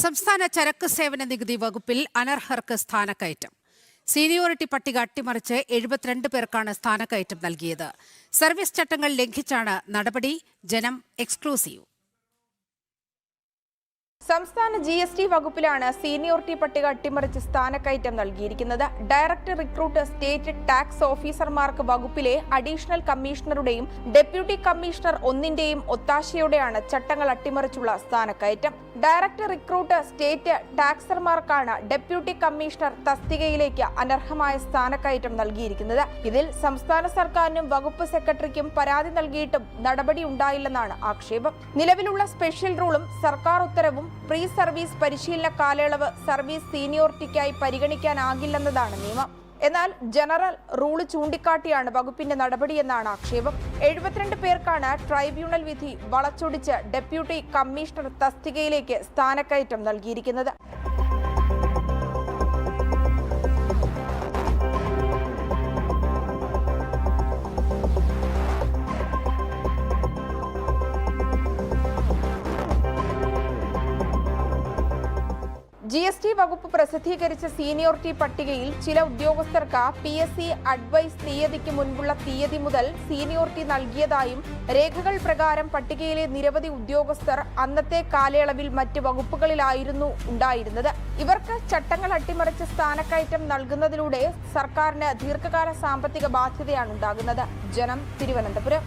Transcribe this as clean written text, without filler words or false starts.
സംസ്ഥാന ചരക്ക് സേവന നികുതി വകുപ്പിൽ അനർഹർക്ക് സ്ഥാനക്കയറ്റം. സീനിയോറിറ്റി പട്ടിക അട്ടിമറിച്ച് 72 പേർക്കാണ് സ്ഥാനക്കയറ്റം നൽകിയത്. സർവീസ് ചട്ടങ്ങൾ ലംഘിച്ചാണ് നടപടി. ജനം എക്സ്ക്ലൂസീവ്. സംസ്ഥാന GST വകുപ്പിലാണ് സീനിയോറിറ്റി പട്ടിക അട്ടിമറിച്ച് സ്ഥാനക്കയറ്റം നൽകിയിരിക്കുന്നത്. ഡയറക്ട് റിക്രൂട്ട് സ്റ്റേറ്റ് ടാക്സ് ഓഫീസർമാർക്ക് വകുപ്പിലെ അഡീഷണൽ കമ്മീഷണറുടെയും ഡെപ്യൂട്ടി കമ്മീഷണർ ഒന്നിന്റെയും ഒത്താശയോടെയാണ് ചട്ടങ്ങൾ അട്ടിമറിച്ചുള്ള സ്ഥാനക്കയറ്റം. ഡയറക്ട് റിക്രൂട്ട് സ്റ്റേറ്റ് ടാക്സർമാർക്കാണ് ഡെപ്യൂട്ടി കമ്മീഷണർ തസ്തികയിലേക്ക് അനർഹമായ സ്ഥാനക്കയറ്റം നൽകിയിരിക്കുന്നത്. ഇതിൽ സംസ്ഥാന സർക്കാരിനും വകുപ്പ് സെക്രട്ടറിക്കും പരാതി നൽകിയിട്ടും നടപടി ഉണ്ടായില്ലെന്നാണ് ആക്ഷേപം. നിലവിലുള്ള സ്പെഷ്യൽ റൂളും സർക്കാർ ഉത്തരവും പ്രീ സർവീസ് പരിശീലന കാലയളവ് സർവീസ് സീനിയോറിറ്റിക്കായി പരിഗണിക്കാനാകില്ലെന്നതാണ് നിയമം. എന്നാൽ ജനറൽ റൂള് ചൂണ്ടിക്കാട്ടിയാണ് വകുപ്പിന്റെ നടപടിയെന്നാണ് ആക്ഷേപം. 72 പേർക്കാണ് ട്രൈബ്യൂണൽ വിധി വളച്ചൊടിച്ച് ഡെപ്യൂട്ടി കമ്മീഷണർ തസ്തികയിലേക്ക് സ്ഥാനക്കയറ്റം നൽകിയിരിക്കുന്നത്. GST വകുപ്പ് പ്രസിദ്ധീകരിച്ച സീനിയോറിറ്റി പട്ടികയിൽ ചില ഉദ്യോഗസ്ഥർക്ക് PSC അഡ്വൈസ് തീയതിക്ക് മുൻപുള്ള തീയതി മുതൽ സീനിയോറിറ്റി നൽകിയതായും രേഖകൾ പ്രകാരം പട്ടികയിലെ നിരവധി ഉദ്യോഗസ്ഥർ അന്നത്തെ കാലയളവിൽ മറ്റ് വകുപ്പുകളിലായിരുന്നു ഉണ്ടായിരുന്നത്. ഇവർക്ക് ചട്ടങ്ങൾ അട്ടിമറിച്ച് സ്ഥാനക്കയറ്റം നൽകുന്നതിലൂടെ സർക്കാരിന് ദീർഘകാല സാമ്പത്തിക ബാധ്യതയാണ് ഉണ്ടാകുന്നത്. ജനം, തിരുവനന്തപുരം.